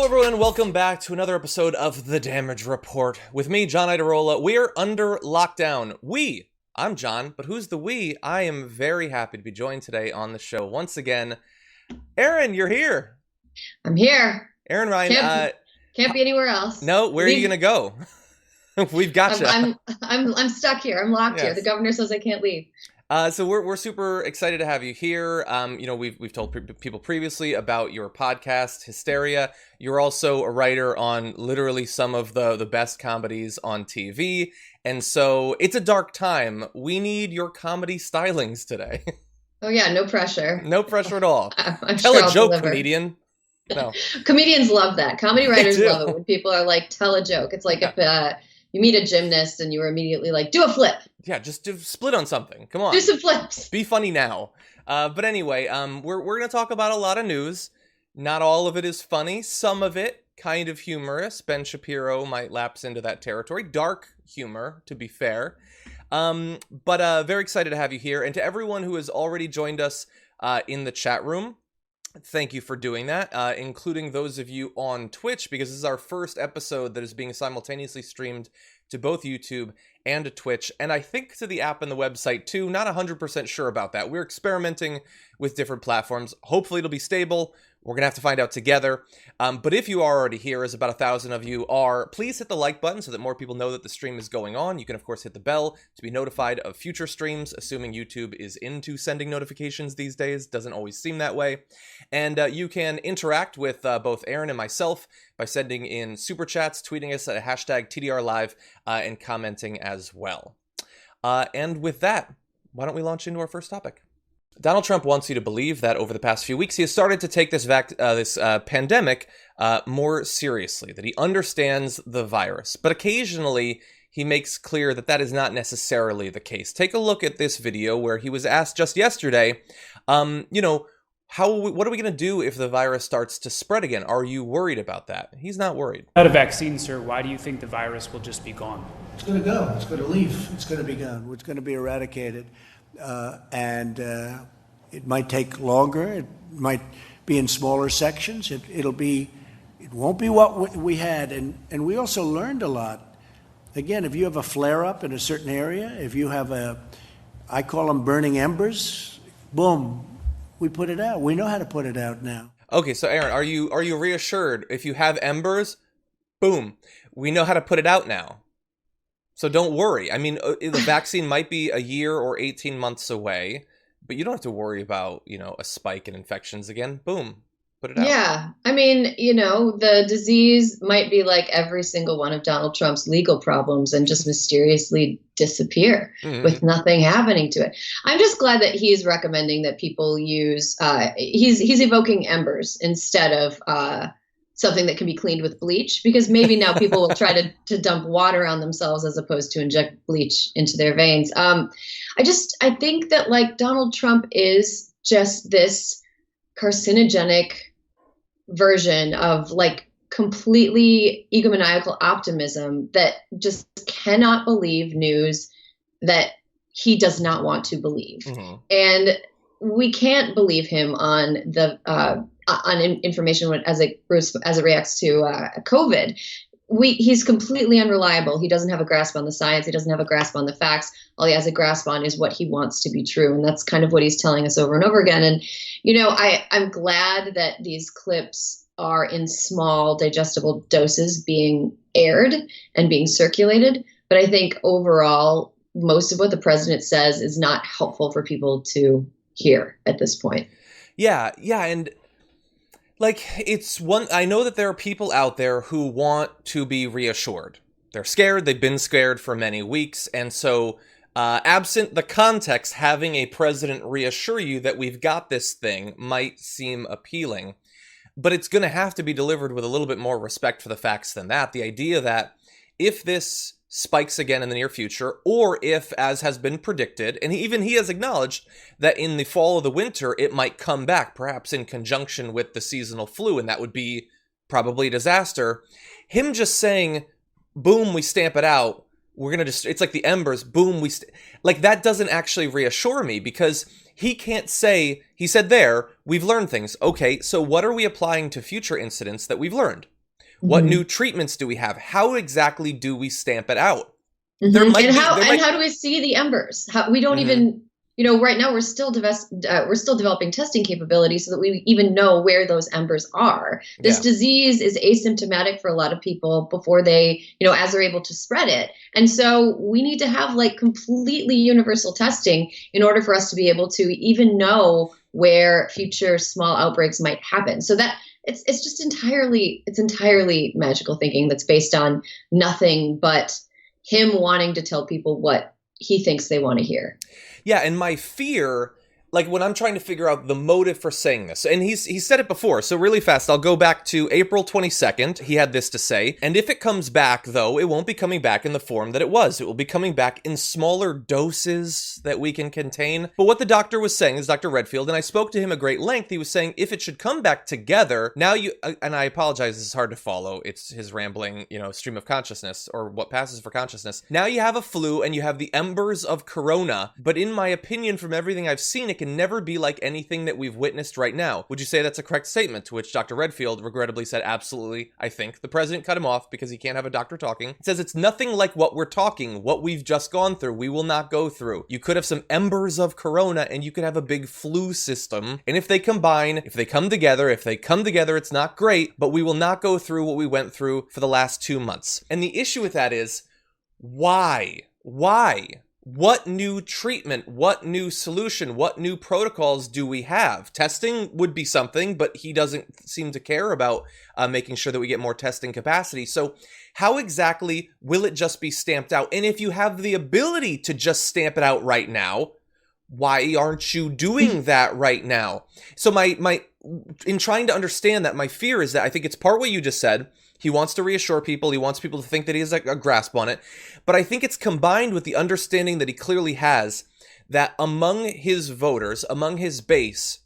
everyone, and welcome back to another episode of The Damage Report. With me, John Idarola. We're under lockdown. I'm John, but who's the we? I am very happy to be joined today on the show once again. Erin, you're here. I'm here. Erin Ryan. Can't be anywhere else. No, where are you gonna go? We've got you. I'm stuck here. I'm locked here. The governor says I can't leave. So we're super excited to have you here. We've told people previously about your podcast, Hysteria. You're also a writer on literally some of the best comedies on TV. And so it's a dark time. We need your comedy stylings today. Oh yeah, no pressure. No pressure at all. I'm Tell sure a I'll joke, deliver. Comedian. No. Comedians love that. Comedy writers do. love it when people are like, tell a joke. It's like if you meet a gymnast and you were immediately like, do a flip. Yeah, just do split on something. Come on. Do some flips. Be funny now. But anyway, we're going to talk about a lot of news. Not all of it is funny. Some of it kind of humorous. Ben Shapiro might lapse into that territory. Dark humor, to be fair. But very excited to have you here. And to everyone who has already joined us in the chat room, thank you for doing that, including those of you on Twitch, because this is our first episode that is being simultaneously streamed to both YouTube and to Twitch, and I think to the app and the website too. Not 100% sure about that. We're experimenting with different platforms. Hopefully it'll be stable. We're going to have to find out together. But if you are already here, as about 1,000 of you are, please hit the like button so that more people know that the stream is going on. You can, of course, hit the bell to be notified of future streams, assuming YouTube is into sending notifications these days. Doesn't always seem that way. And you can interact with both Erin and myself by sending in super chats, tweeting us at hashtag TDRLive, and commenting as well. And with that, why don't we launch into our first topic? Donald Trump wants you to believe that over the past few weeks, he has started to take this pandemic more seriously, that he understands the virus. But occasionally, he makes clear that that is not necessarily the case. Take a look at this video where he was asked just yesterday, what are we going to do if the virus starts to spread again? Are you worried about that? He's not worried. Without a vaccine, sir, why do you think the virus will just be gone? It's going to go. It's going to leave. It's going to be gone. It's going to be eradicated. And it might take longer. It might be in smaller sections. It won't be what we had. And we also learned a lot. Again, if you have a flare-up in a certain area, if you have I call them burning embers, boom, we put it out. We know how to put it out now. Okay, so Erin, are you reassured? If you have embers, boom, we know how to put it out now. So don't worry. I mean, the vaccine might be a year or 18 months away, but you don't have to worry about, a spike in infections again. Boom, put it out. Yeah. I mean, the disease might be like every single one of Donald Trump's legal problems and just mysteriously disappear with nothing happening to it. I'm just glad that he's recommending that people use, he's evoking embers instead of something that can be cleaned with bleach, because maybe now people will try to dump water on themselves as opposed to inject bleach into their veins. I think that like Donald Trump is just this carcinogenic version of like completely egomaniacal optimism that just cannot believe news that he does not want to believe. And we can't believe him on the on information as it reacts to COVID. He's completely unreliable. He doesn't have a grasp on the science. He doesn't have a grasp on the facts. All he has a grasp on is what he wants to be true. And that's kind of what he's telling us over and over again. And, I'm glad that these clips are in small digestible doses being aired and being circulated. But I think overall, most of what the president says is not helpful for people to hear at this point. Yeah. And I know that there are people out there who want to be reassured. They're scared. They've been scared for many weeks. And so absent the context, having a president reassure you that we've got this thing might seem appealing. But it's going to have to be delivered with a little bit more respect for the facts than that. The idea that if this spikes again in the near future, or if, as has been predicted, and he has acknowledged that in the fall or the winter, it might come back, perhaps in conjunction with the seasonal flu, and that would be probably a disaster. Him just saying, boom, we stamp it out, it's like the embers, boom, that doesn't actually reassure me, because he can't say, he said there, we've learned things. Okay, so what are we applying to future incidents that we've learned? What new treatments do we have? How exactly do we stamp it out? How do we see the embers? We don't even, right now we're still developing testing capabilities so that we even know where those embers are. This disease is asymptomatic for a lot of people before they, as they're able to spread it. And so we need to have like completely universal testing in order for us to be able to even know where future small outbreaks might happen. So that it's just entirely magical thinking that's based on nothing but him wanting to tell people what he thinks they want to hear. Yeah, and my fear, like when I'm trying to figure out the motive for saying this, and he's said it before, so really fast, I'll go back to April 22nd. He had this to say, and if it comes back, though, it won't be coming back in the form that it was. It will be coming back in smaller doses that we can contain. But what the doctor was saying is Dr. Redfield, and I spoke to him at great length, he was saying if it should come back together, now and I apologize, this is hard to follow, it's his rambling, stream of consciousness, or what passes for consciousness. Now you have a flu, and you have the embers of corona, but in my opinion, from everything I've seen, it can never be like anything that we've witnessed right now. Would you say that's a correct statement? To which Dr. Redfield regrettably said, absolutely, I think. The president cut him off because he can't have a doctor talking. It says it's nothing like what we're talking, what we've just gone through, we will not go through. You could have some embers of corona and you could have a big flu system. And if they combine, if they come together, it's not great, but we will not go through what we went through for the last 2 months. And the issue with that is, why? Why? What new treatment, what new solution, what new protocols do we have? Testing would be something, but he doesn't seem to care about making sure that we get more testing capacity. So how exactly will it just be stamped out? And if you have the ability to just stamp it out right now, why aren't you doing that right now? So in trying to understand that, my fear is that I think it's part what you just said. He wants to reassure people. He wants people to think that he has a grasp on it. But I think it's combined with the understanding that he clearly has that among his voters, among his base,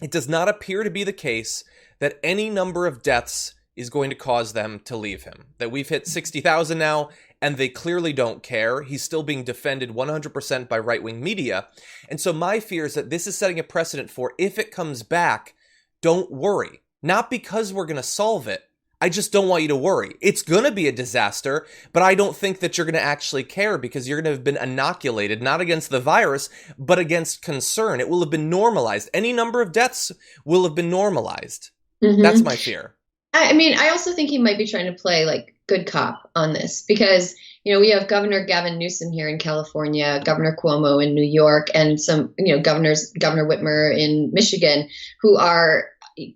it does not appear to be the case that any number of deaths is going to cause them to leave him. That we've hit 60,000 now, and they clearly don't care. He's still being defended 100% by right-wing media. And so my fear is that this is setting a precedent for, if it comes back, don't worry. Not because we're going to solve it. I just don't want you to worry. It's going to be a disaster, but I don't think that you're going to actually care because you're going to have been inoculated, not against the virus, but against concern. It will have been normalized. Any number of deaths will have been normalized. That's my fear. I mean, I also think he might be trying to play like good cop on this because, we have Governor Gavin Newsom here in California, Governor Cuomo in New York, and some, Governor Whitmer in Michigan, who are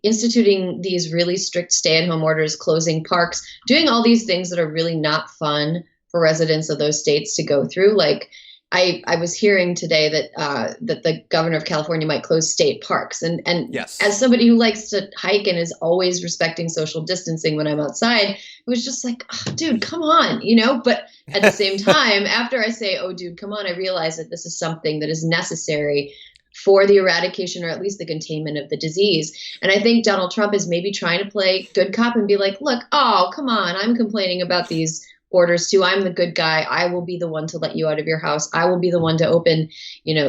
instituting these really strict stay-at-home orders, closing parks, doing all these things that are really not fun for residents of those states to go through. Like I was hearing today that that the governor of California might close state parks, and yes. As somebody who likes to hike and is always respecting social distancing when I'm outside, it was just like, oh, dude, come on, But at the same time, after I say, oh, dude, come on, I realize that this is something that is necessary for the eradication or at least the containment of the disease. And I think Donald Trump is maybe trying to play good cop and be like, look, oh, come on, I'm complaining about these orders too. I'm the good guy. I will be the one to let you out of your house. I will be the one to open,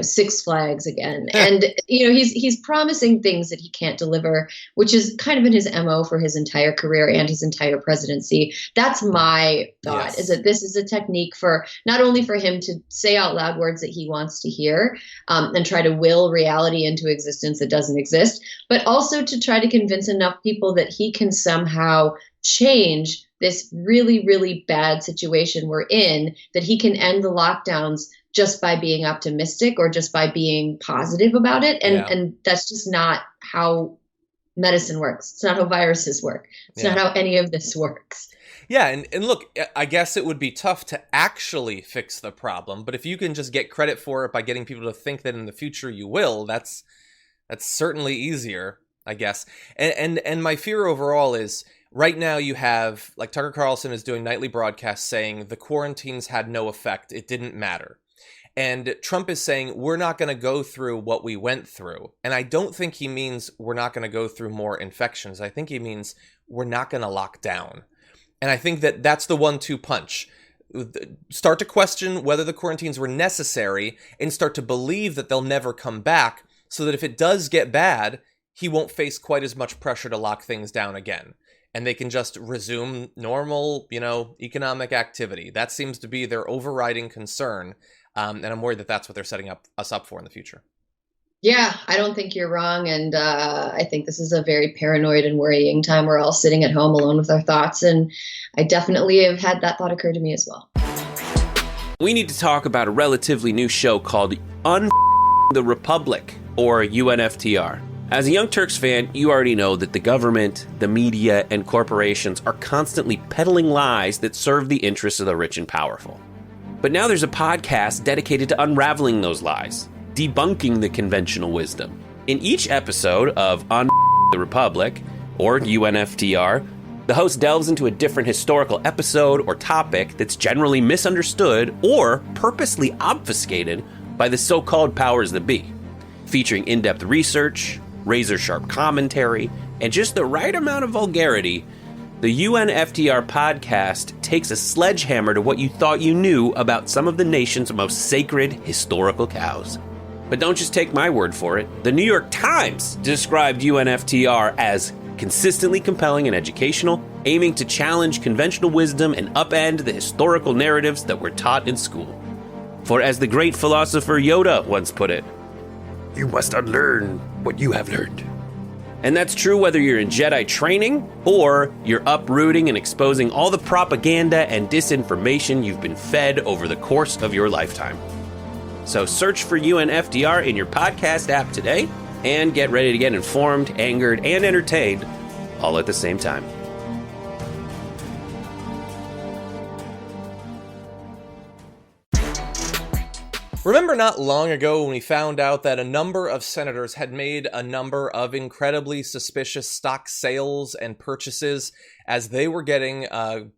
Six Flags again. And, he's promising things that he can't deliver, which is kind of been his MO for his entire career and his entire presidency. That's my thought, yes. Is that this is a technique for not only for him to say out loud words that he wants to hear and try to will reality into existence that doesn't exist, but also to try to convince enough people that he can somehow change this really, really bad situation we're in, that he can end the lockdowns just by being optimistic or just by being positive about it. And that's just not how medicine works. It's not how viruses work. It's not how any of this works. Yeah, and look, I guess it would be tough to actually fix the problem, but if you can just get credit for it by getting people to think that in the future you will, that's certainly easier, I guess. And my fear overall is, right now you have, like Tucker Carlson is doing nightly broadcasts saying the quarantines had no effect, it didn't matter. And Trump is saying we're not going to go through what we went through. And I don't think he means we're not going to go through more infections. I think he means we're not going to lock down. And I think that that's the 1-2 punch. Start to question whether the quarantines were necessary and start to believe that they'll never come back, so that if it does get bad, he won't face quite as much pressure to lock things down again. and they can just resume normal, economic activity. That seems to be their overriding concern. And I'm worried that that's what they're setting us up for in the future. Yeah, I don't think you're wrong. And I think this is a very paranoid and worrying time. We're all sitting at home alone with our thoughts. And I definitely have had that thought occur to me as well. We need to talk about a relatively new show called the Republic, or UNFTR. As a Young Turks fan, you already know that the government, the media, and corporations are constantly peddling lies that serve the interests of the rich and powerful. But now there's a podcast dedicated to unraveling those lies, debunking the conventional wisdom. In each episode of the Republic, or UNFTR, the host delves into a different historical episode or topic that's generally misunderstood or purposely obfuscated by the so-called powers that be, featuring in-depth research, razor-sharp commentary, and just the right amount of vulgarity. The UNFTR podcast takes a sledgehammer to what you thought you knew about some of the nation's most sacred historical cows. But don't just take my word for it. The New York Times described UNFTR as consistently compelling and educational, aiming to challenge conventional wisdom and upend the historical narratives that were taught in school. For as the great philosopher Yoda once put it, you must unlearn what you have learned. And that's true whether you're in Jedi training or you're uprooting and exposing all the propaganda and disinformation you've been fed over the course of your lifetime. So search for UNFTR in your podcast app today and get ready to get informed, angered, and entertained all at the same time. Remember not long ago when we found out that a number of senators had made a number of incredibly suspicious stock sales and purchases as they were getting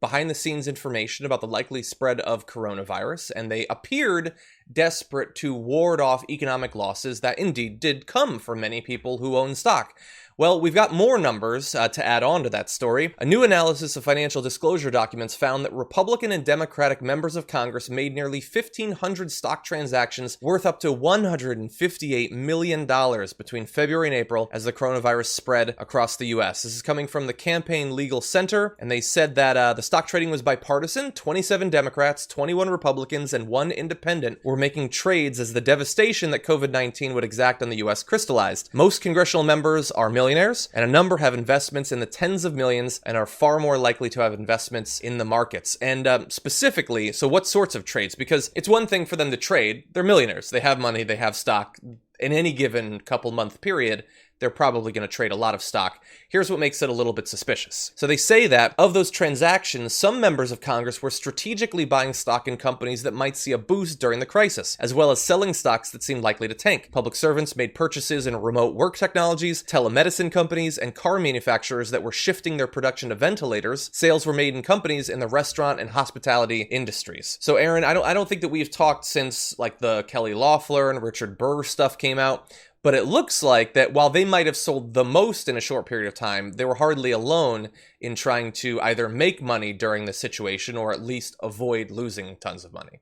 behind-the-scenes information about the likely spread of coronavirus, and they appeared desperate to ward off economic losses that indeed did come for many people who own stock. Well, we've got more numbers to add on to that story. A new analysis of financial disclosure documents found that Republican and Democratic members of Congress made nearly 1,500 stock transactions worth up to $158 million between February and April as the coronavirus spread across the U.S. This is coming from the Campaign Legal Center, and they said that the stock trading was bipartisan. 27 Democrats, 21 Republicans, and 1 independent were making trades as the devastation that COVID-19 would exact on the U.S. crystallized. Most congressional members are millionaires, and a number have investments in the tens of millions and are far more likely to have investments in the markets. And specifically, so what sorts of trades? Because it's one thing for them to trade. They're millionaires. They have money. They have stock. In any given couple-month period, they're probably going to trade a lot of stock. Here's what makes it a little bit suspicious. So they say that of those transactions, some members of Congress were strategically buying stock in companies that might see a boost during the crisis, as well as selling stocks that seemed likely to tank. Public servants made purchases in remote work technologies, telemedicine companies, and car manufacturers that were shifting their production to ventilators. Sales were made in companies in the restaurant and hospitality industries. So Erin, I don't think that we've talked since like the Kelly Loeffler and Richard Burr stuff came out. But it looks like that while they might have sold the most in a short period of time, they were hardly alone in trying to either make money during the situation or at least avoid losing tons of money.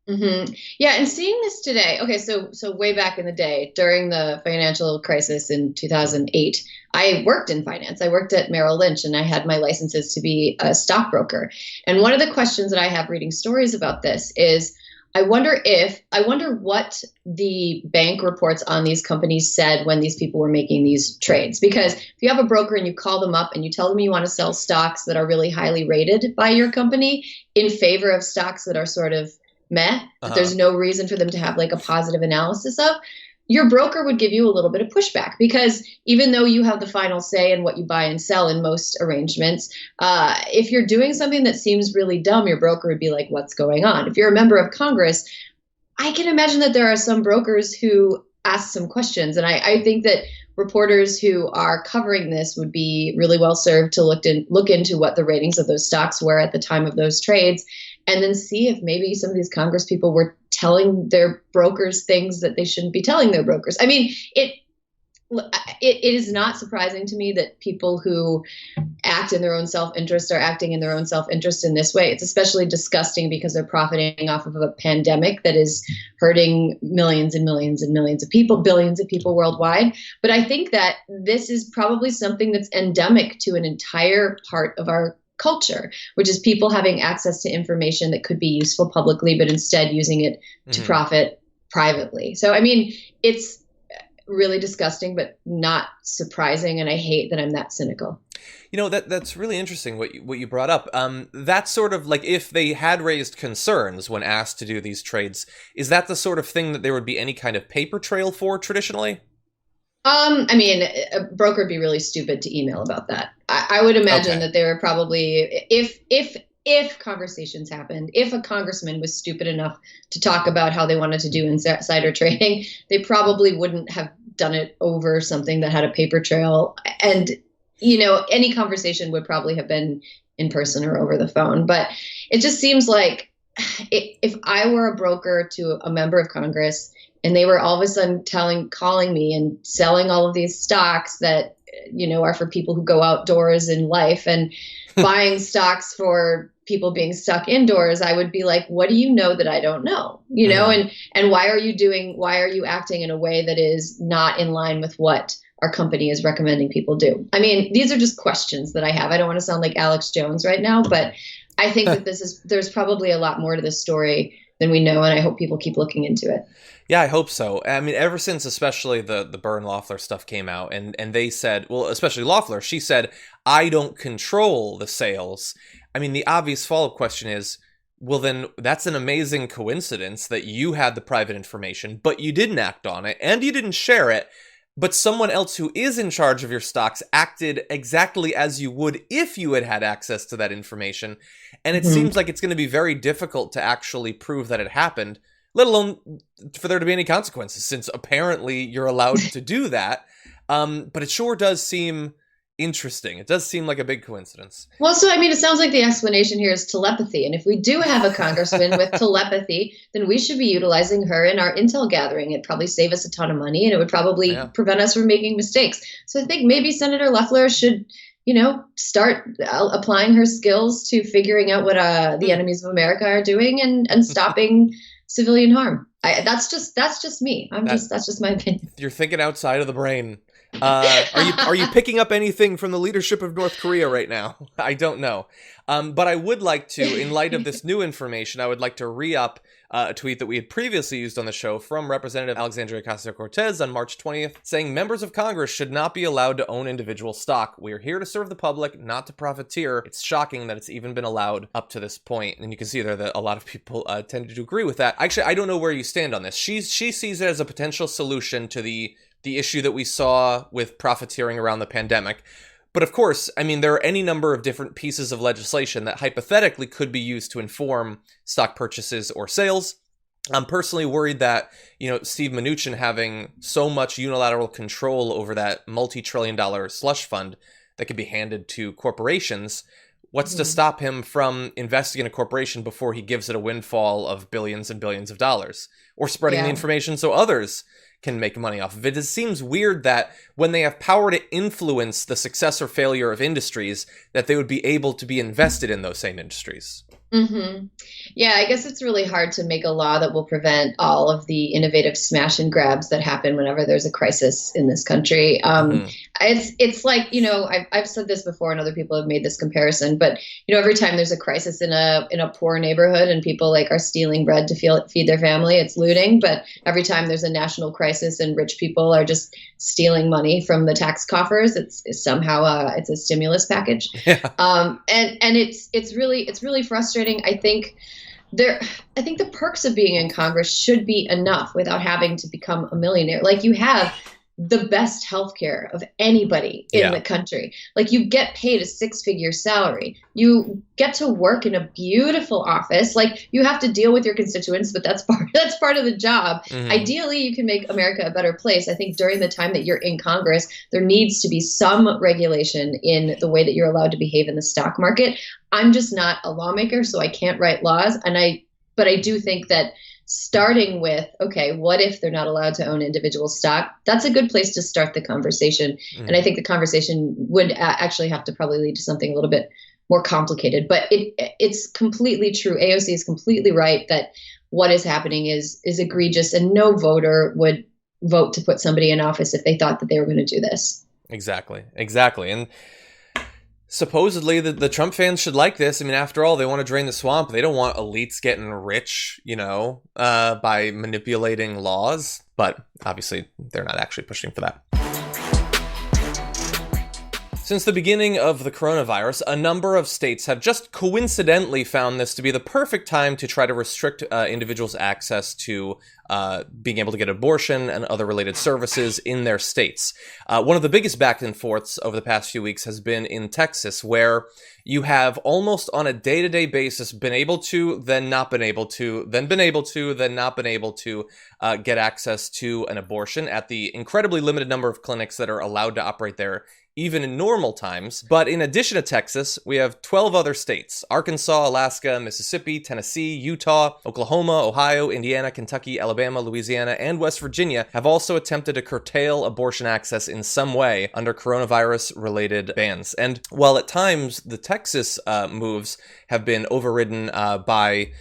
Mm-hmm. Yeah, and seeing this today, okay, so way back in the day, during the financial crisis in 2008, I worked in finance. I worked at Merrill Lynch, and I had my licenses to be a stockbroker. And one of the questions that I have reading stories about this is, I wonder what the bank reports on these companies said when these people were making these trades. Because if you have a broker and you call them up and you tell them you want to sell stocks that are really highly rated by your company in favor of stocks that are sort of meh, that there's no reason for them to have like a positive analysis of, your broker would give you a little bit of pushback, because even though you have the final say in what you buy and sell in most arrangements, if you're doing something that seems really dumb, your broker would be like, what's going on? If you're a member of Congress, I can imagine that there are some brokers who ask some questions. And I think that reporters who are covering this would be really well served to look into what the ratings of those stocks were at the time of those trades, and then see if maybe some of these Congress people were telling their brokers things that they shouldn't be telling their brokers. I mean, it is not surprising to me that people who act in their own self-interest are acting in their own self-interest in this way. It's especially disgusting because they're profiting off of a pandemic that is hurting millions and millions and millions of people, billions of people worldwide. But I think that this is probably something that's endemic to an entire part of our culture, which is people having access to information that could be useful publicly, but instead using it to profit privately. So, I mean, it's really disgusting, but not surprising. And I hate that I'm that cynical. You know, that's really interesting what you brought up. That's sort of like if they had raised concerns when asked to do these trades, is that the sort of thing that there would be any kind of paper trail for traditionally? I mean, a broker would be really stupid to email about that. I would imagine that they were probably, if conversations happened, if a congressman was stupid enough to talk about how they wanted to do insider trading, they probably wouldn't have done it over something that had a paper trail. And, you know, any conversation would probably have been in person or over the phone. But it just seems like if I were a broker to a member of Congress and they were all of a sudden calling me and selling all of these stocks that, you know, are for people who go outdoors in life and buying stocks for people being stuck indoors, I would be like, what do you know that I don't know? You know, and why are you acting in a way that is not in line with what our company is recommending people do? I mean, these are just questions that I have. I don't want to sound like Alex Jones right now, but I think that there's probably a lot more to this story than we know, and I hope people keep looking into it. Yeah, I hope so. I mean, ever since especially the Byrne Loeffler stuff came out, and they said, well, especially Loeffler, she said, I don't control the sales. I mean, the obvious follow-up question is, well, then that's an amazing coincidence that you had the private information, but you didn't act on it, and you didn't share it, but someone else who is in charge of your stocks acted exactly as you would if you had had access to that information. And it seems like it's going to be very difficult to actually prove that it happened, let alone for there to be any consequences, since apparently you're allowed to do that. But it sure does seem interesting. It does seem like a big coincidence. Well, so I mean, it sounds like the explanation here is telepathy. And if we do have a congressman with telepathy, then we should be utilizing her in our intel gathering. It'd probably save us a ton of money, and it would probably prevent us from making mistakes. So I think maybe Senator Loeffler should, you know, start applying her skills to figuring out what the enemies of America are doing and stopping civilian harm. That's just me. That's just my opinion. You're thinking outside of the brain. Are you picking up anything from the leadership of North Korea right now? I don't know. But I would like to, in light of this new information, I would like to re-up a tweet that we had previously used on the show from Representative Alexandria Ocasio-Cortez on March 20th, saying members of Congress should not be allowed to own individual stock. We are here to serve the public, not to profiteer. It's shocking that it's even been allowed up to this point. And you can see there that a lot of people tended to agree with that. Actually, I don't know where you stand on this. She sees it as a potential solution to the issue that we saw with profiteering around the pandemic. But of course, I mean, there are any number of different pieces of legislation that hypothetically could be used to inform stock purchases or sales. I'm personally worried that, you know, Steve Mnuchin having so much unilateral control over that multi-trillion-dollar slush fund that could be handed to corporations, what's to stop him from investing in a corporation before he gives it a windfall of billions and billions of dollars, or spreading the information so others can make money off of it? It seems weird that when they have power to influence the success or failure of industries, that they would be able to be invested in those same industries. Yeah, I guess it's really hard to make a law that will prevent all of the innovative smash and grabs that happen whenever there's a crisis in this country. It's like, you know, I've said this before and other people have made this comparison, but, you know, every time there's a crisis in a poor neighborhood and people like are stealing bread to feed their family, it's looting. But every time there's a national crisis and rich people are just stealing money from the tax coffers, it's somehow it's a stimulus package. And it's really frustrating. I think the perks of being in Congress should be enough without having to become a millionaire. Like, you have the best healthcare of anybody in the country. Like, you get paid a 6-figure salary. You get to work in a beautiful office. Like, you have to deal with your constituents, but that's part of the job. Ideally, you can make America a better place. I think during the time that you're in Congress, there needs to be some regulation in the way that you're allowed to behave in the stock market. I'm just not a lawmaker, so I can't write laws. But I do think that starting with, okay, what if they're not allowed to own individual stock? That's a good place to start the conversation. And I think the conversation would actually have to probably lead to something a little bit more complicated. But it's completely true. AOC is completely right that what is happening is egregious, and no voter would vote to put somebody in office if they thought that they were going to do this. Exactly. And supposedly the Trump fans should like this. I mean, after all, they want to drain the swamp. They don't want elites getting rich, by manipulating laws. But obviously, they're not actually pushing for that. Since the beginning of the coronavirus, a number of states have just coincidentally found this to be the perfect time to try to restrict individuals' access to being able to get abortion and other related services in their states. One of the biggest back and forths over the past few weeks has been in Texas, where you have almost on a day-to-day basis been able to, then not been able to, then been able to, then not been able to get access to an abortion at the incredibly limited number of clinics that are allowed to operate there, even in normal times. But in addition to Texas, we have 12 other states: Arkansas, Alaska, Mississippi, Tennessee, Utah, Oklahoma, Ohio, Indiana, Kentucky, Alabama, Louisiana, and West Virginia have also attempted to curtail abortion access in some way under coronavirus-related bans. And while at times the Texas moves have been overridden by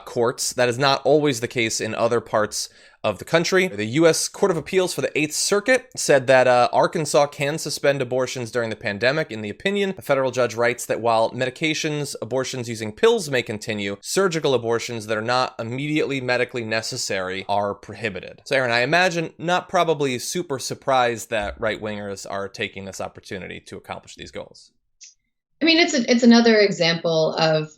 courts, that is not always the case in other parts of the country. The U.S. Court of Appeals for the 8th Circuit said that Arkansas can suspend abortions during the pandemic. In the opinion, a federal judge writes that while medications, abortions using pills may continue, surgical abortions that are not immediately medically necessary are prohibited. So Erin, I imagine not probably super surprised that right-wingers are taking this opportunity to accomplish these goals. I mean, it's another example of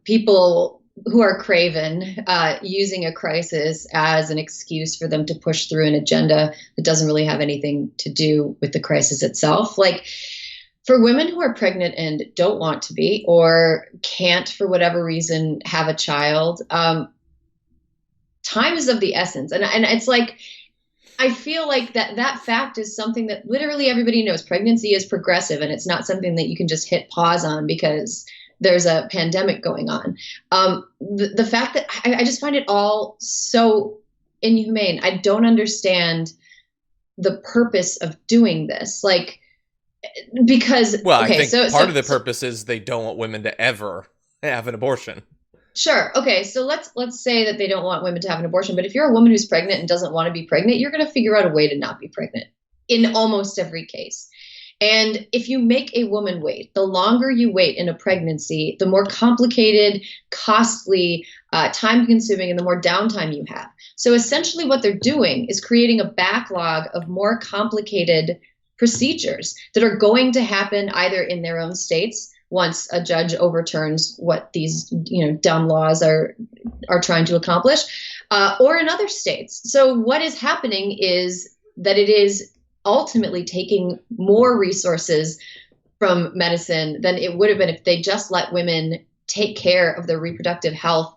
people who are craven, using a crisis as an excuse for them to push through an agenda that doesn't really have anything to do with the crisis itself. Like, for women who are pregnant and don't want to be, or can't for whatever reason have a child, time is of the essence. And it's like, I feel like that fact is something that literally everybody knows. Pregnancy is progressive, and it's not something that you can just hit pause on because there's a pandemic going on. The fact that I just find it all so inhumane. I don't understand the purpose of doing this. Like, because, well, okay, I think part of the purpose is they don't want women to ever have an abortion. Sure. Okay. So let's say that they don't want women to have an abortion, but if you're a woman who's pregnant and doesn't want to be pregnant, you're going to figure out a way to not be pregnant in almost every case. And if you make a woman wait, the longer you wait in a pregnancy, the more complicated, costly, time-consuming, and the more downtime you have. So essentially what they're doing is creating a backlog of more complicated procedures that are going to happen either in their own states once a judge overturns what these dumb laws are trying to accomplish, or in other states. So what is happening is that it is ultimately taking more resources from medicine than it would have been if they just let women take care of their reproductive health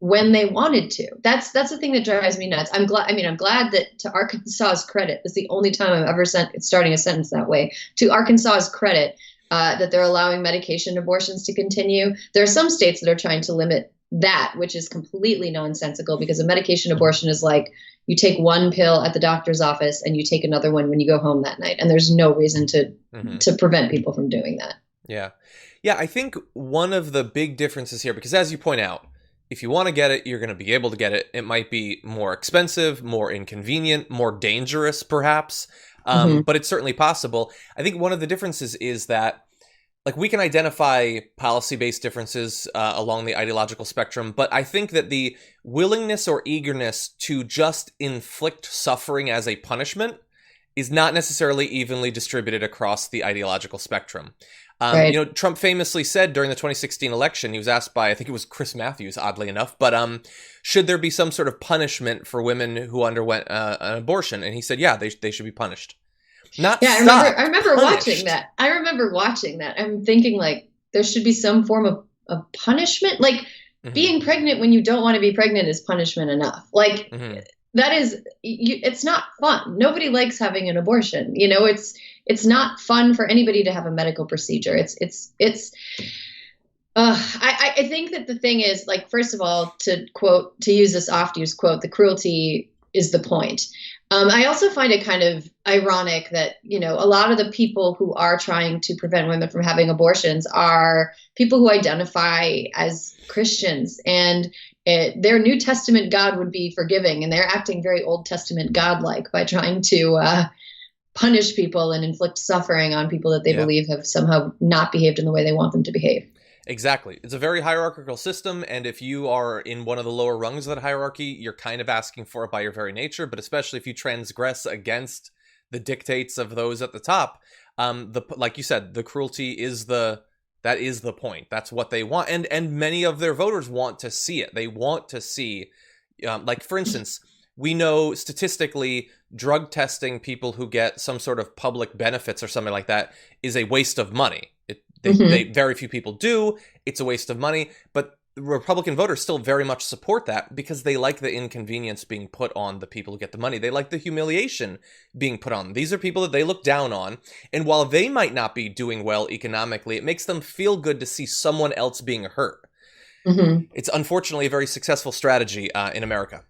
when they wanted to. That's the thing that drives me nuts. I'm glad that, to Arkansas's credit, it's the only time I'm ever starting a sentence that way. To Arkansas's credit, that they're allowing medication abortions to continue. There are some states that are trying to limit that, which is completely nonsensical, because a medication abortion is like you take one pill at the doctor's office and you take another one when you go home that night. And there's no reason to prevent people from doing that. Yeah. Yeah, I think one of the big differences here, because as you point out, if you want to get it, you're going to be able to get it. It might be more expensive, more inconvenient, more dangerous, perhaps. But it's certainly possible. I think one of the differences is that, like, we can identify policy-based differences along the ideological spectrum, but I think that the willingness or eagerness to just inflict suffering as a punishment is not necessarily evenly distributed across the ideological spectrum. Right. Trump famously said during the 2016 election, he was asked by, I think it was Chris Matthews, oddly enough, but should there be some sort of punishment for women who underwent an abortion? And he said, yeah, they should be punished. I remember watching that. I'm thinking, like, there should be some form of punishment. Like, being pregnant when you don't want to be pregnant is punishment enough. Like, that is, it's not fun. Nobody likes having an abortion. It's not fun for anybody to have a medical procedure. I think that the thing is, like, first of all, to use this oft-used quote, the cruelty is the point. I also find it kind of ironic that, a lot of the people who are trying to prevent women from having abortions are people who identify as Christians, and their New Testament God would be forgiving, and they're acting very Old Testament God-like by trying to punish people and inflict suffering on people that they believe have somehow not behaved in the way they want them to behave. Exactly. It's a very hierarchical system, and if you are in one of the lower rungs of that hierarchy, you're kind of asking for it by your very nature, but especially if you transgress against the dictates of those at the top, like you said, the cruelty is the point. That's what they want, and many of their voters want to see it. They want to see, like, for instance, we know statistically drug testing people who get some sort of public benefits or something like that is a waste of money. They very few people do. It's a waste of money, but Republican voters still very much support that because they like the inconvenience being put on the people who get the money. They like the humiliation being put on them. These are people that they look down on, and while they might not be doing well economically, it makes them feel good to see someone else being hurt. It's unfortunately a very successful strategy in America.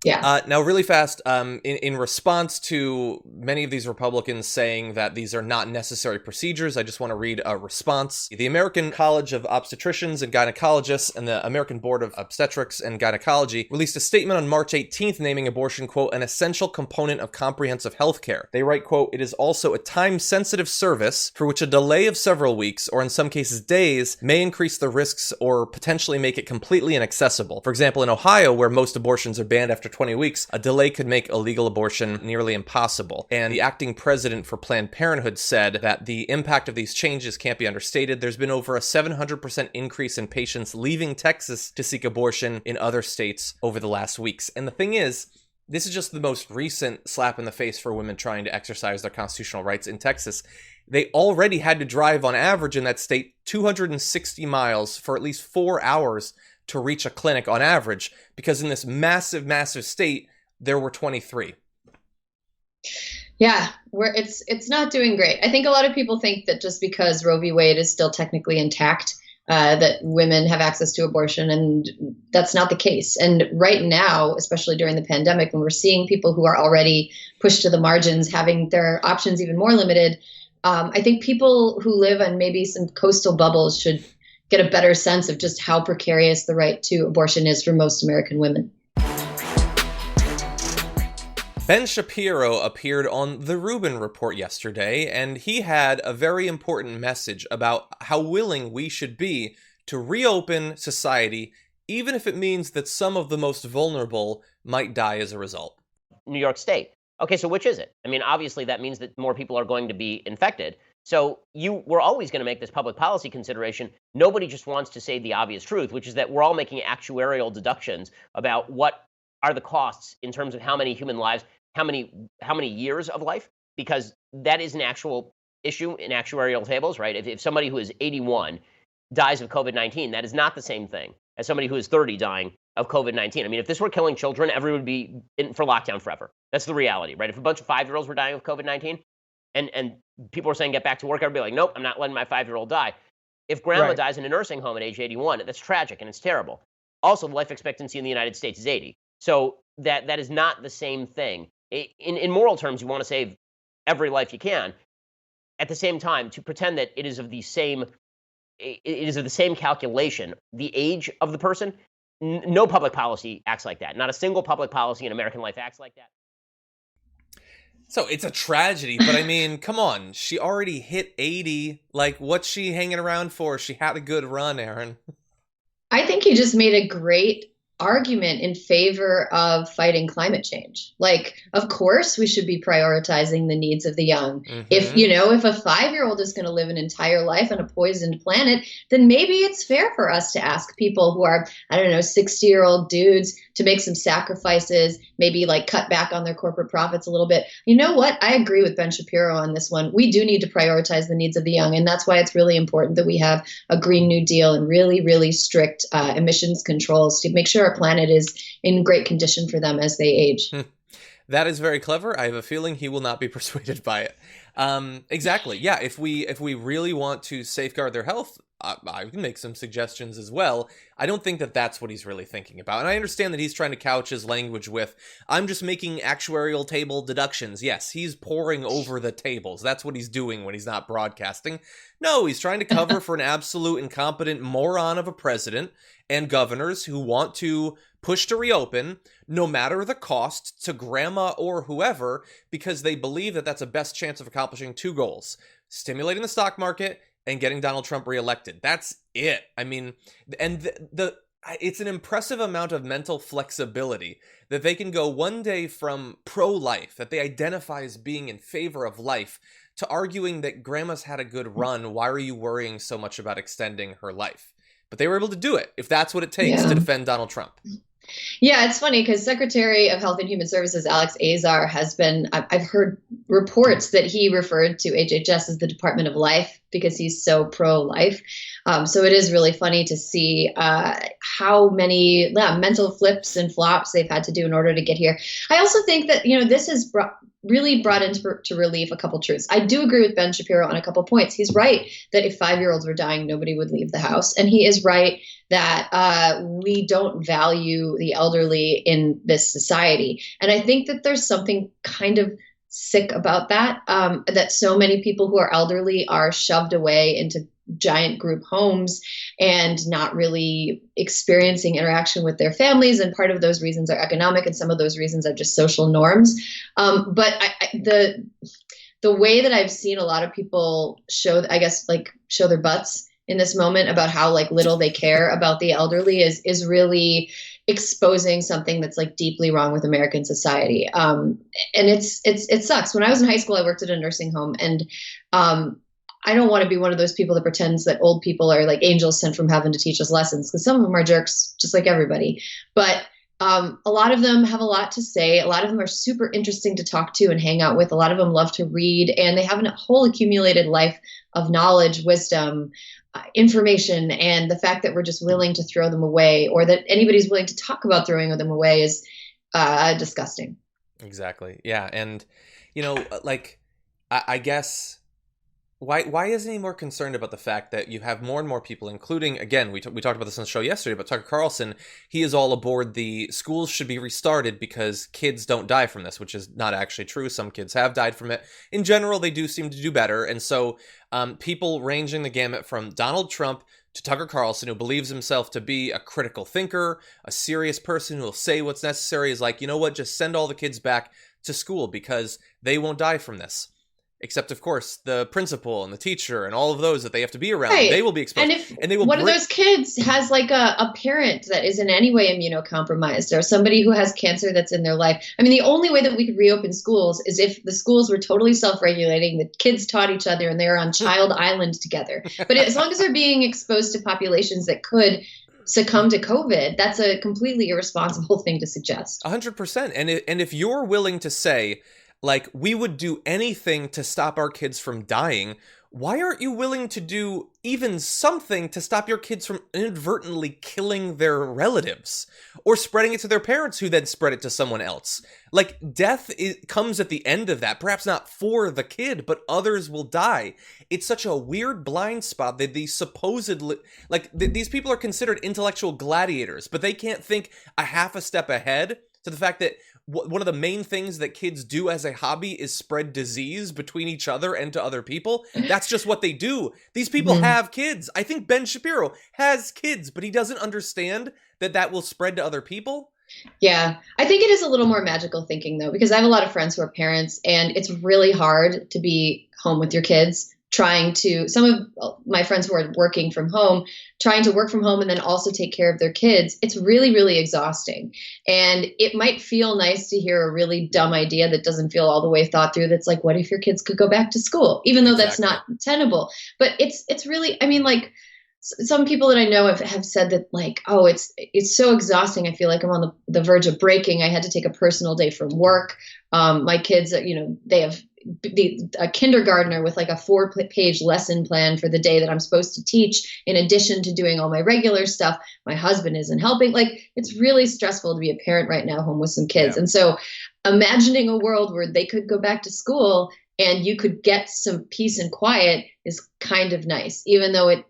Yeah. Now, really fast, in response to many of these Republicans saying that these are not necessary procedures, I just want to read a response. The American College of Obstetricians and Gynecologists and the American Board of Obstetrics and Gynecology released a statement on March 18th naming abortion, quote, an essential component of comprehensive health care. They write, quote, it is also a time-sensitive service for which a delay of several weeks, or in some cases days, may increase the risks or potentially make it completely inaccessible. For example, in Ohio, where most abortions are banned after 20 weeks, a delay could make illegal abortion nearly impossible. And the acting president for Planned Parenthood said that the impact of these changes can't be understated. There's been over a 700% increase in patients leaving Texas to seek abortion in other states over the last weeks. And the thing is, this is just the most recent slap in the face for women trying to exercise their constitutional rights in Texas. They already had to drive on average in that state 260 miles for at least 4 hours to reach a clinic on average, because in this massive, massive state, there were 23. Yeah, it's not doing great. I think a lot of people think that just because Roe v. Wade is still technically intact, that women have access to abortion, and that's not the case. And right now, especially during the pandemic, when we're seeing people who are already pushed to the margins, having their options even more limited, I think people who live on maybe some coastal bubbles should get a better sense of just how precarious the right to abortion is for most American women. Ben Shapiro appeared on the Rubin Report yesterday, and he had a very important message about how willing we should be to reopen society, even if it means that some of the most vulnerable might die as a result. New York State. Okay, so which is it? I mean, obviously that means that more people are going to be infected. So we're always going to make this public policy consideration. Nobody just wants to say the obvious truth, which is that we're all making actuarial deductions about what are the costs in terms of how many human lives, how many years of life, because that is an actual issue in actuarial tables, right? If somebody who is 81 dies of COVID-19, that is not the same thing as somebody who is 30 dying of COVID-19. I mean, if this were killing children, everyone would be in for lockdown forever. That's the reality, right? If a bunch of 5-year-olds were dying of COVID-19, and people were saying get back to work, everybody like, nope, I'm not letting my 5-year-old die. If grandma dies in a nursing home at age 81, that's tragic and it's terrible. Also, the life expectancy in the United States is 80. So that is not the same thing. In moral terms, you want to save every life you can. At the same time, to pretend that it is of the same calculation, the age of the person, no public policy acts like that. Not a single public policy in American life acts like that. So it's a tragedy, but I mean, come on. She already hit 80. Like, what's she hanging around for? She had a good run, Erin. I think you just made a great argument in favor of fighting climate change. Like, of course, we should be prioritizing the needs of the young. Mm-hmm. If a 5-year-old is going to live an entire life on a poisoned planet, then maybe it's fair for us to ask people who are, 60-year-old dudes to make some sacrifices, maybe like cut back on their corporate profits a little bit. You know what? I agree with Ben Shapiro on this one. We do need to prioritize the needs of the young. And that's why it's really important that we have a Green New Deal and really, really strict emissions controls to make sure our planet is in great condition for them as they age. That is very clever. I have a feeling he will not be persuaded by it. Exactly. Yeah. If we really want to safeguard their health, I can make some suggestions as well. I don't think that that's what he's really thinking about. And I understand that he's trying to couch his language with, I'm just making actuarial table deductions. Yes, he's poring over the tables. That's what he's doing when he's not broadcasting. No, he's trying to cover for an absolute incompetent moron of a president and governors who want to push to reopen, no matter the cost, to grandma or whoever, because they believe that that's a best chance of accomplishing two goals: stimulating the stock market and getting Donald Trump reelected. That's it. I mean, and it's an impressive amount of mental flexibility that they can go one day from pro-life, that they identify as being in favor of life, to arguing that grandma's had a good run. Why are you worrying so much about extending her life? But they were able to do it, if that's what it takes to defend Donald Trump. Yeah, it's funny because Secretary of Health and Human Services Alex Azar has been, I've heard reports that he referred to HHS as the Department of Life because he's so pro-life. So it is really funny to see how many mental flips and flops they've had to do in order to get here. I also think that, this has really brought into relief a couple truths. I do agree with Ben Shapiro on a couple points. He's right that if 5-year-olds were dying, nobody would leave the house. And he is right that we don't value the elderly in this society. And I think that there's something kind of sick about that, that so many people who are elderly are shoved away into giant group homes and not really experiencing interaction with their families. And part of those reasons are economic, and some of those reasons are just social norms. But the way that I've seen a lot of people show their butts in this moment about how little they care about the elderly is really exposing something that's deeply wrong with American society. And it sucks. When I was in high school, I worked at a nursing home, and I don't want to be one of those people that pretends that old people are like angels sent from heaven to teach us lessons, because some of them are jerks, just like everybody. But a lot of them have a lot to say. A lot of them are super interesting to talk to and hang out with. A lot of them love to read, and they have a whole accumulated life of knowledge, wisdom, information. And the fact that we're just willing to throw them away, or that anybody's willing to talk about throwing them away, is disgusting. Exactly. Yeah. And, I guess... Why isn't he more concerned about the fact that you have more and more people, including, again, we talked about this on the show yesterday, but Tucker Carlson, he is all aboard the schools should be restarted because kids don't die from this, which is not actually true. Some kids have died from it. In general, they do seem to do better. And so people ranging the gamut from Donald Trump to Tucker Carlson, who believes himself to be a critical thinker, a serious person who will say what's necessary, is like, you know what, just send all the kids back to school because they won't die from this. Except, of course, the principal and the teacher and all of those that they have to be around, right. They will be exposed. And if they will one of those kids has a parent that is in any way immunocompromised, or somebody who has cancer that's in their life. I mean, the only way that we could reopen schools is if the schools were totally self-regulating, the kids taught each other, and they were on Child Island together. But as long as they're being exposed to populations that could succumb to COVID, that's a completely irresponsible thing to suggest. 100%. And if you're willing to say, we would do anything to stop our kids from dying, why aren't you willing to do even something to stop your kids from inadvertently killing their relatives or spreading it to their parents, who then spread it to someone else? Death comes at the end of that, perhaps not for the kid, but others will die. It's such a weird blind spot that these supposedly, these people are considered intellectual gladiators, but they can't think a half a step ahead to the fact that one of the main things that kids do as a hobby is spread disease between each other and to other people. That's just what they do. These people have kids. I think Ben Shapiro has kids, but he doesn't understand that will spread to other people. Yeah, I think it is a little more magical thinking, though, because I have a lot of friends who are parents, and it's really hard to be home with your kids. Some of my friends who are working from home, trying to work from home and then also take care of their kids, it's really, really exhausting. And it might feel nice to hear a really dumb idea that doesn't feel all the way thought through. That's what if your kids could go back to school, even though that's not tenable. But it's really, some people that I know have said that it's so exhausting. I feel like I'm on the verge of breaking. I had to take a personal day from work. My kids, they have a kindergartner with a 4-page lesson plan for the day that I'm supposed to teach, in addition to doing all my regular stuff. My husband isn't helping. It's really stressful to be a parent right now, home with some kids. Yeah. And so imagining a world where they could go back to school and you could get some peace and quiet is kind of nice, even though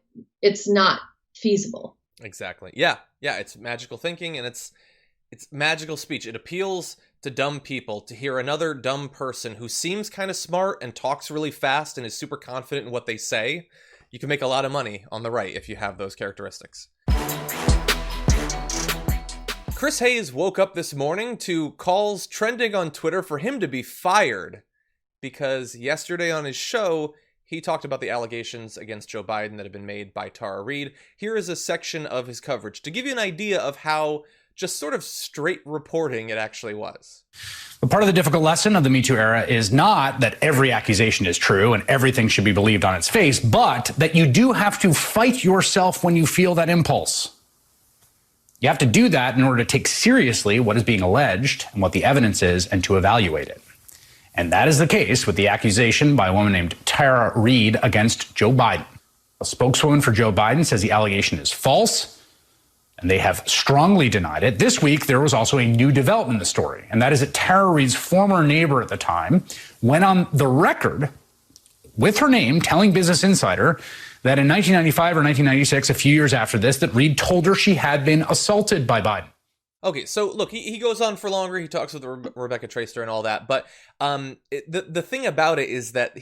it's not feasible. Exactly. Yeah. Yeah. It's magical thinking, and it's magical speech. It appeals to dumb people to hear another dumb person who seems kind of smart and talks really fast and is super confident in what they say. You can make a lot of money on the right if you have those characteristics. Chris Hayes woke up this morning to calls trending on Twitter for him to be fired because yesterday on his show, he talked about the allegations against Joe Biden that have been made by Tara Reade. Here is a section of his coverage to give you an idea of how just sort of straight reporting it actually was. But part of the difficult lesson of the Me Too era is not that every accusation is true and everything should be believed on its face, but that you do have to fight yourself when you feel that impulse. You have to do that in order to take seriously what is being alleged and what the evidence is and to evaluate it. And that is the case with the accusation by a woman named Tara Reade against Joe Biden. A spokeswoman for Joe Biden says the allegation is false, and they have strongly denied it. This week, there was also a new development in the story, and that is that Tara Reade's former neighbor at the time went on the record with her name telling Business Insider that in 1995 or 1996, a few years after this, that Reade told her she had been assaulted by Biden. Okay, so look, he goes on for longer. He talks with Rebecca Traister and all that, but the thing about it is that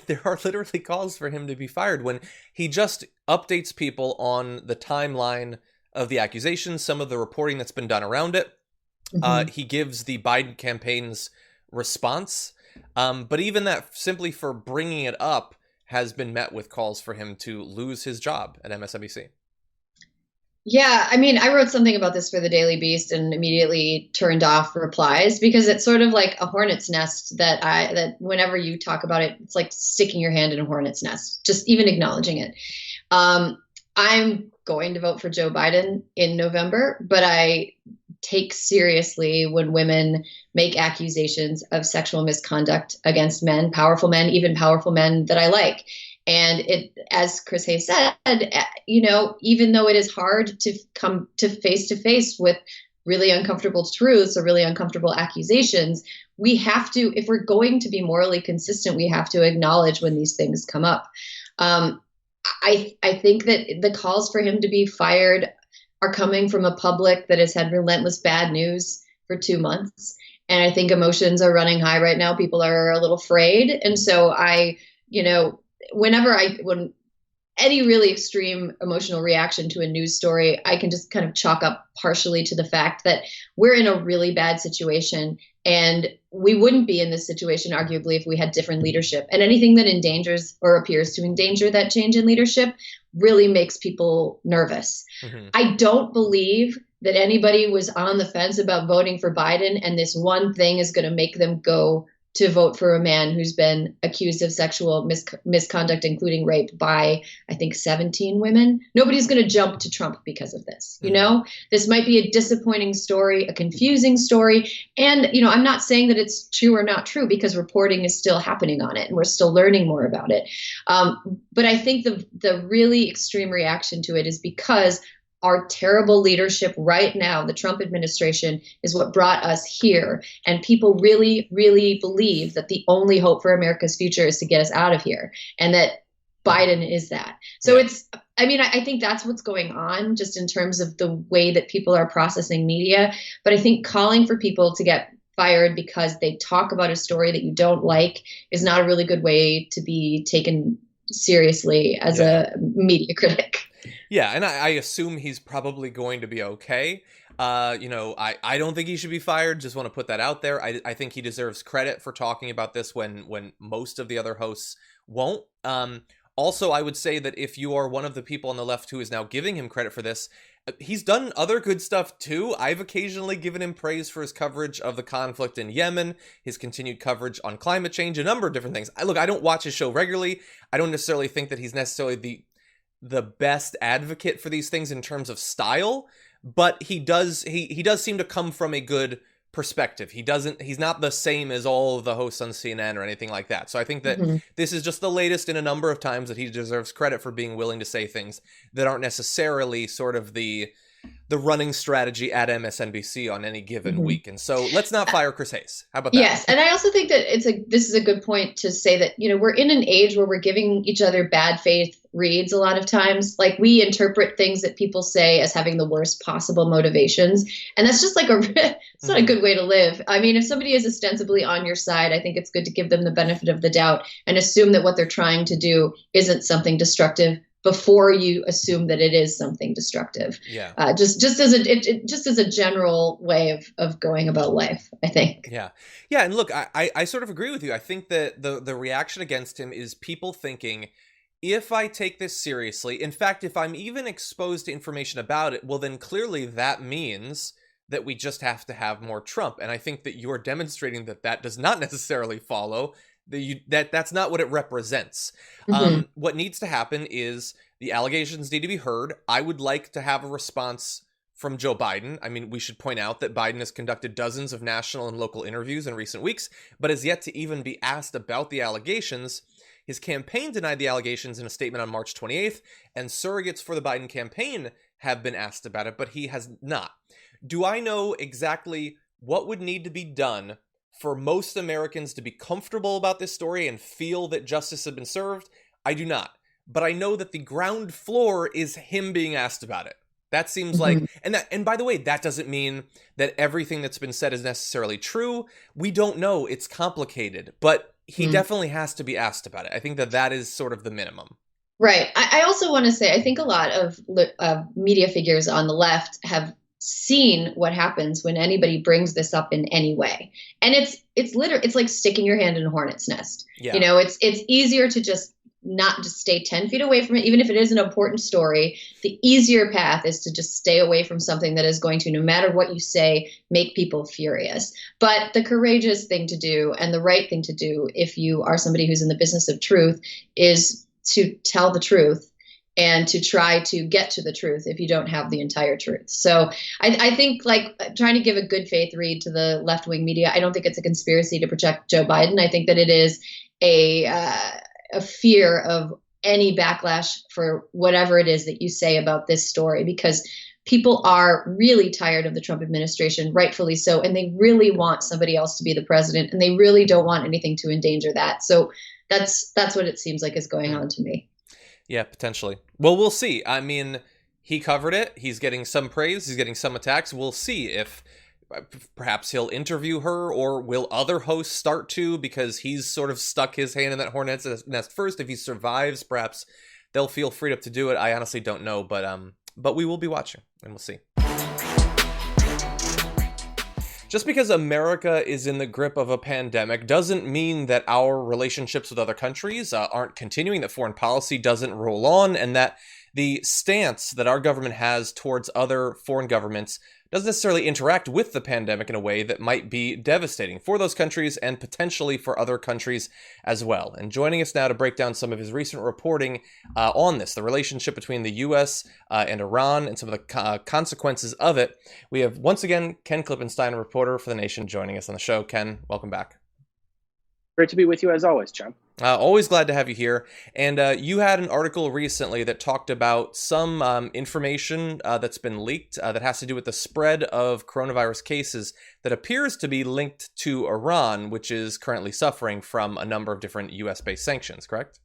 there are literally calls for him to be fired when he just updates people on the timeline of the accusations, some of the reporting that's been done around it. Mm-hmm. He gives the Biden campaign's response, but even that, simply for bringing it up, has been met with calls for him to lose his job at MSNBC. Yeah, I mean, I wrote something about this for the Daily Beast and immediately turned off replies because it's sort of like a hornet's nest that whenever you talk about it, it's like sticking your hand in a hornet's nest, just even acknowledging it. I'm going to vote for Joe Biden in November, but I take seriously when women make accusations of sexual misconduct against men, powerful men, even powerful men that I like. And it, as Chris Hayes said, even though it is hard to come to face with really uncomfortable truths or really uncomfortable accusations, we have to, if we're going to be morally consistent, we have to acknowledge when these things come up. I think that the calls for him to be fired are coming from a public that has had relentless bad news for 2 months. And I think emotions are running high right now. People are a little afraid. And so when any really extreme emotional reaction to a news story, I can just kind of chalk up partially to the fact that we're in a really bad situation, and we wouldn't be in this situation arguably if we had different leadership. And anything that endangers or appears to endanger that change in leadership really makes people nervous. Mm-hmm. I don't believe that anybody was on the fence about voting for Biden, and this one thing is going to make them go to vote for a man who's been accused of sexual misconduct, including rape, by, I think, 17 women. Nobody's going to jump to Trump because of this. This might be a disappointing story, a confusing story. And, I'm not saying that it's true or not true because reporting is still happening on it and we're still learning more about it. But I think the really extreme reaction to it is because our terrible leadership right now, the Trump administration, is what brought us here. And people really, really believe that the only hope for America's future is to get us out of here, and that Biden is that. So I think that's what's going on just in terms of the way that people are processing media. But I think calling for people to get fired because they talk about a story that you don't like is not a really good way to be taken seriously as a media critic. Yeah, and I assume he's probably going to be okay. I don't think he should be fired. Just want to put that out there. I think he deserves credit for talking about this when most of the other hosts won't. Also, I would say that if you are one of the people on the left who is now giving him credit for this, he's done other good stuff too. I've occasionally given him praise for his coverage of the conflict in Yemen, his continued coverage on climate change, a number of different things. I don't watch his show regularly. I don't necessarily think that he's necessarily the best advocate for these things in terms of style, but he does seem to come from a good perspective. He's not the same as all of the hosts on CNN or anything like that. So I think that this is just the latest in a number of times that he deserves credit for being willing to say things that aren't necessarily sort of the the running strategy at MSNBC on any given week. And so let's not fire Chris Hayes. How about that? Yes, and I also think that this is a good point to say that, we're in an age where we're giving each other bad faith reads a lot of times. Like, we interpret things that people say as having the worst possible motivations, and that's just like it's not a good way to live. I mean, if somebody is ostensibly on your side, I think it's good to give them the benefit of the doubt and assume that what they're trying to do isn't something destructive before you assume that it is something destructive. Yeah. Just as a general way of going about life, I think. Yeah. Yeah. And look, I sort of agree with you. I think that the reaction against him is people thinking, if I take this seriously, in fact, if I'm even exposed to information about it, well, then clearly that means that we just have to have more Trump. And I think that you're demonstrating that does not necessarily follow. That's not what it represents. What needs to happen is the allegations need to be heard. I would like to have a response from Joe Biden. I mean, we should point out that Biden has conducted dozens of national and local interviews in recent weeks, but has yet to even be asked about the allegations. His campaign denied the allegations in a statement on March 28th, and surrogates for the Biden campaign have been asked about it, but he has not. Do I know exactly what would need to be done for most Americans to be comfortable about this story and feel that justice has been served? I do not. But I know that the ground floor is him being asked about it. That seems like, and by the way, that doesn't mean that everything that's been said is necessarily true. We don't know. It's complicated, but he definitely has to be asked about it. I think that is sort of the minimum. Right. I also want to say, I think a lot of media figures on the left have seen what happens when anybody brings this up in any way. And it's like sticking your hand in a hornet's nest. Yeah. It's easier to just stay 10 feet away from it, even if it is an important story. The easier path is to just stay away from something that is going to, no matter what you say, make people furious. But the courageous thing to do and the right thing to do, if you are somebody who's in the business of truth, is to tell the truth and to try to get to the truth if you don't have the entire truth. So I think, like, trying to give a good faith read to the left-wing media, I don't think it's a conspiracy to protect Joe Biden. I think that it is a fear of any backlash for whatever it is that you say about this story, because people are really tired of the Trump administration, rightfully so, and they really want somebody else to be the president, and they really don't want anything to endanger that. So that's what it seems like is going on to me. Yeah, potentially. Well, we'll see. I mean, he covered it. He's getting some praise. He's getting some attacks. We'll see if perhaps he'll interview her, or will other hosts start to, because he's sort of stuck his hand in that hornet's nest first. If he survives, perhaps they'll feel freed up to do it. I honestly don't know, but we will be watching, and we'll see. Just because America is in the grip of a pandemic doesn't mean that our relationships with other countries aren't continuing, that foreign policy doesn't roll on, and that the stance that our government has towards other foreign governments doesn't necessarily interact with the pandemic in a way that might be devastating for those countries and potentially for other countries as well. And joining us now to break down some of his recent reporting on this, the relationship between the U.S. And Iran and some of the consequences of it, we have once again Ken Klippenstein, a reporter for The Nation, joining us on the show. Ken, welcome back. Great to be with you as always, John. Always glad to have you here. And you had an article recently that talked about some information that's been leaked that has to do with the spread of coronavirus cases that appears to be linked to Iran, which is currently suffering from a number of different U.S.-based sanctions, correct?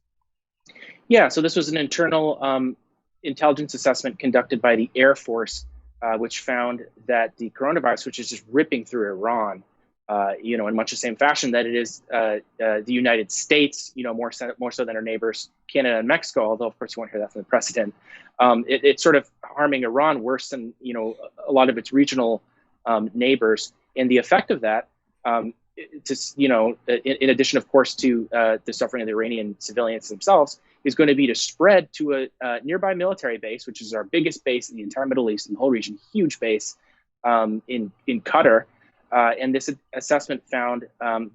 Yeah, so this was an internal intelligence assessment conducted by the Air Force, which found that the coronavirus, which is just ripping through Iran, in much the same fashion that it is the United States, more so than our neighbors, Canada and Mexico, although, of course, you won't hear that from the president. It's sort of harming Iran worse than, a lot of its regional neighbors. And the effect of that, in addition, of course, to the suffering of the Iranian civilians themselves, is going to be to spread to a nearby military base, which is our biggest base in the entire Middle East and the whole region, huge base in Qatar. And this assessment found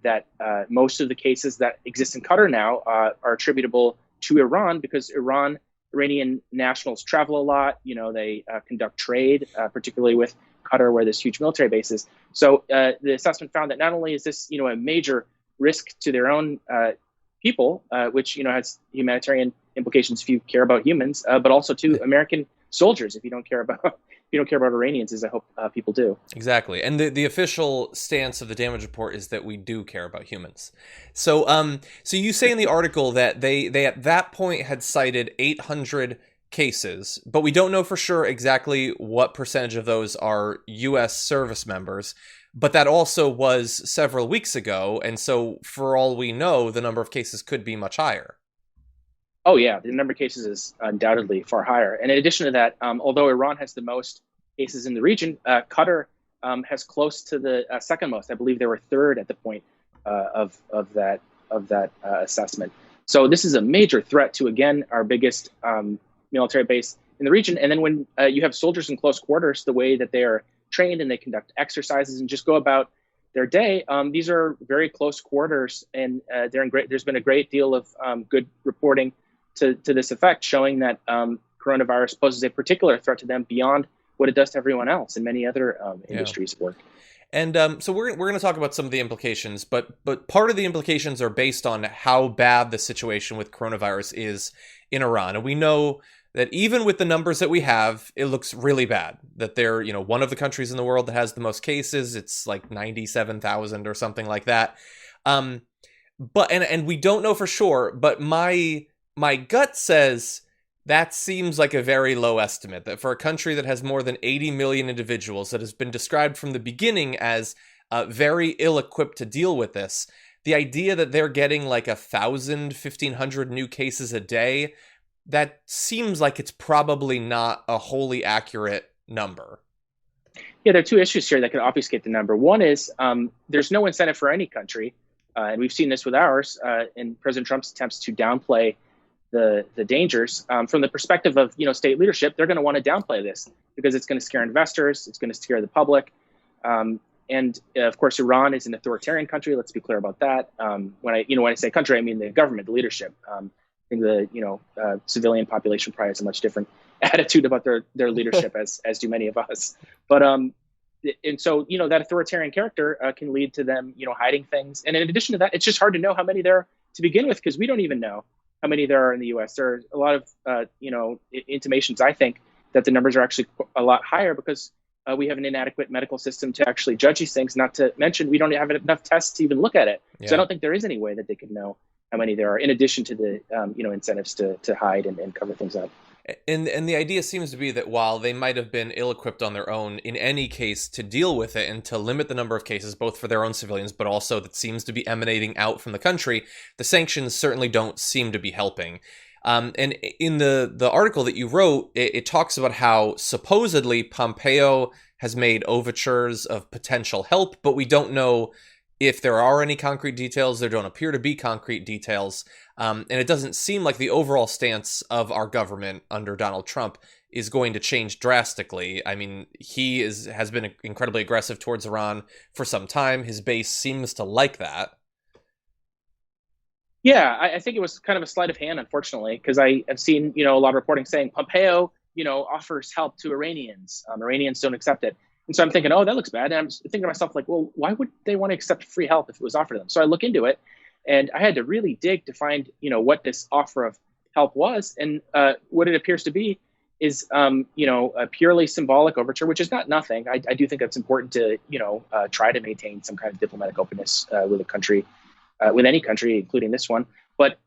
that most of the cases that exist in Qatar now are attributable to Iran, because Iranian nationals travel a lot. They conduct trade, particularly with Qatar, where there's huge military bases. So the assessment found that not only is this, a major risk to their own people, which, has humanitarian implications if you care about humans, but also to American soldiers if you don't care about you don't care about Iranians, as I hope people do. Exactly. And the official stance of the damage report is that we do care about humans. So so you say in the article that they at that point had cited 800 cases, but we don't know for sure exactly what percentage of those are US service members, but that also was several weeks ago, and so for all we know, the number of cases could be much higher. Oh, yeah, the number of cases is undoubtedly far higher. And in addition to that, although Iran has the most cases in the region, Qatar has close to the second most. I believe they were third at the point of that assessment. So this is a major threat to, again, our biggest military base in the region. And then when you have soldiers in close quarters, the way that they are trained and they conduct exercises and just go about their day, these are very close quarters, and there's been a great deal of good reporting to this effect, showing that coronavirus poses a particular threat to them beyond what it does to everyone else in many other industries of work. And so we're going to talk about some of the implications, but part of the implications are based on how bad the situation with coronavirus is in Iran. And we know that even with the numbers that we have, it looks really bad. That they're, one of the countries in the world that has the most cases. It's like 97,000 or something like that. But we don't know for sure, but my gut says that seems like a very low estimate, that for a country that has more than 80 million individuals, that has been described from the beginning as very ill-equipped to deal with this, the idea that they're getting like 1,000, 1,500 new cases a day, that seems like it's probably not a wholly accurate number. Yeah, there are two issues here that could obfuscate the number. One is there's no incentive for any country, and we've seen this with ours, in President Trump's attempts to downplay the dangers. From the perspective of state leadership, they're going to want to downplay this because it's going to scare investors, it's going to scare the public, and of course Iran is an authoritarian country. Let's be clear about that. When I say country, I mean the government, the leadership. I think the civilian population probably has a much different attitude about their leadership as do many of us. But and so that authoritarian character can lead to them hiding things. And in addition to that, it's just hard to know how many there are to begin with, because we don't even know how many there are in the U.S. There are a lot of, intimations, I think, that the numbers are actually a lot higher because we have an inadequate medical system to actually judge these things, not to mention we don't have enough tests to even look at it. Yeah. So I don't think there is any way that they could know how many there are, in addition to the, incentives to hide and cover things up. And the idea seems to be that while they might have been ill-equipped on their own in any case to deal with it and to limit the number of cases, both for their own civilians, but also that seems to be emanating out from the country, the sanctions certainly don't seem to be helping. And in the article that you wrote, it talks about how supposedly Pompeo has made overtures of potential help, but we don't know if there are any concrete details. There don't appear to be concrete details. And it doesn't seem like the overall stance of our government under Donald Trump is going to change drastically. I mean, he has been incredibly aggressive towards Iran for some time. His base seems to like that. Yeah, I think it was kind of a sleight of hand, unfortunately, because I have seen, a lot of reporting saying Pompeo, offers help to Iranians. Iranians don't accept it. And so I'm thinking, oh, that looks bad. And I'm thinking to myself, like, well, why would they want to accept free help if it was offered to them? So I look into it, and I had to really dig to find, what this offer of help was. And what it appears to be is, a purely symbolic overture, which is not nothing. I do think it's important to, try to maintain some kind of diplomatic openness with a country, with any country, including this one. But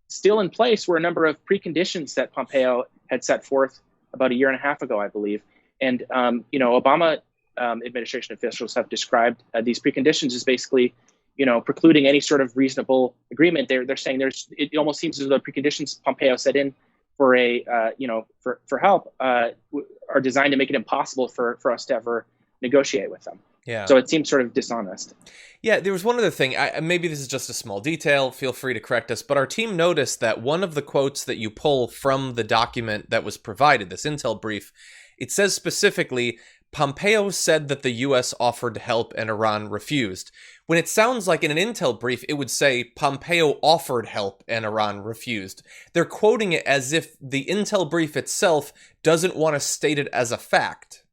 still in place were a number of preconditions that Pompeo had set forth about a year and a half ago, I believe. And, Obama administration officials have described these preconditions as basically, precluding any sort of reasonable agreement. They're saying it almost seems as though the preconditions Pompeo set in for for help are designed to make it impossible for us to ever negotiate with them. Yeah. So it seems sort of dishonest. Yeah, there was one other thing. Maybe this is just a small detail. Feel free to correct us. But our team noticed that one of the quotes that you pull from the document that was provided, this intel brief, it says specifically, Pompeo said that the U.S. offered help and Iran refused. When it sounds like in an intel brief, it would say Pompeo offered help and Iran refused. They're quoting it as if the intel brief itself doesn't want to state it as a fact.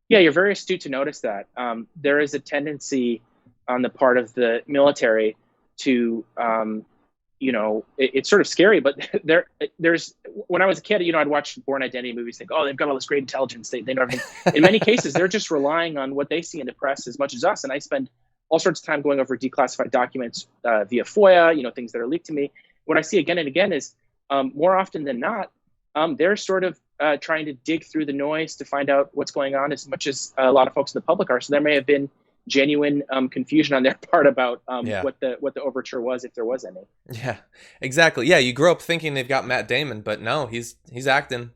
Yeah, you're very astute to notice that. There is a tendency on the part of the military to, it's sort of scary, but there's when I was a kid, I'd watch Born Identity movies, think, oh, they've got all this great intelligence, they know everything. In many cases, they're just relying on what they see in the press as much as us. And I spend all sorts of time going over declassified documents via FOIA, things that are leaked to me. What I see again and again is more often than not, they're sort of trying to dig through the noise to find out what's going on as much as a lot of folks in the public are. So there may have been genuine confusion on their part about what the overture was, if there was any. Yeah, exactly. Yeah, you grow up thinking they've got Matt Damon, but no, he's acting.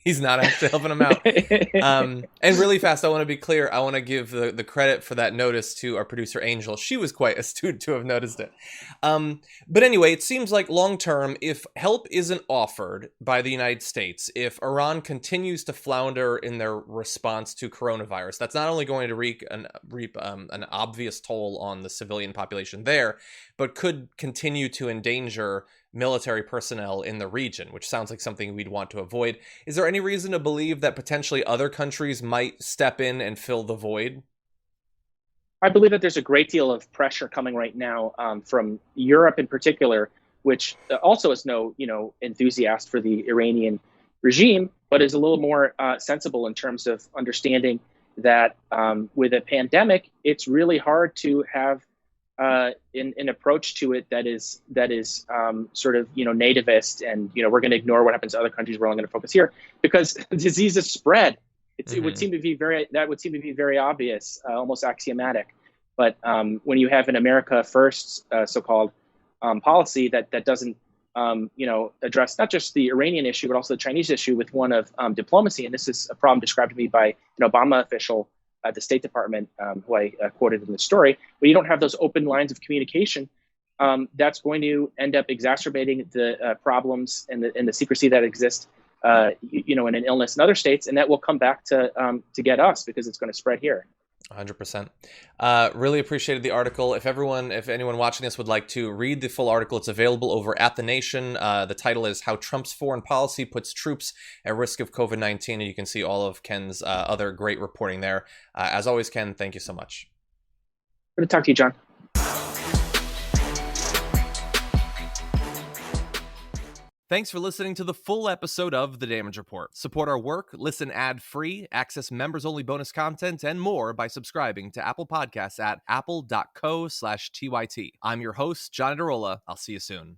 He's not actually helping him out. And really fast, I want to be clear. I want to give the credit for that notice to our producer, Angel. She was quite astute to have noticed it. But anyway, it seems like long term, if help isn't offered by the United States, if Iran continues to flounder in their response to coronavirus, that's not only going to reap an obvious toll on the civilian population there, but could continue to endanger military personnel in the region, which sounds like something we'd want to avoid. Is there any reason to believe that potentially other countries might step in and fill the void? I believe that there's a great deal of pressure coming right now from Europe in particular, which also is no enthusiast for the Iranian regime, but is a little more sensible in terms of understanding that with a pandemic, it's really hard to have an approach to it that is sort of nativist, and we're going to ignore what happens to other countries. We're only going to focus here because the disease is spread. It would seem to be very obvious, almost axiomatic. But when you have an America First so-called policy that doesn't address not just the Iranian issue but also the Chinese issue with one of diplomacy, and this is a problem described to me by an Obama official at the State Department, who I quoted in the story, but you don't have those open lines of communication, that's going to end up exacerbating the problems and the secrecy that exists, in an illness in other states, and that will come back to get us because it's going to spread here. 100%. Really appreciated the article. If anyone watching this would like to read the full article, it's available over at The Nation. The title is How Trump's Foreign Policy Puts Troops at Risk of COVID-19, and you can see all of Ken's other great reporting there. As always, Ken, thank you so much. Good to talk to you, John. Thanks for listening to the full episode of The Damage Report. Support our work, listen ad-free, access members-only bonus content, and more by subscribing to Apple Podcasts at apple.co/TYT. I'm your host, John Adarola. I'll see you soon.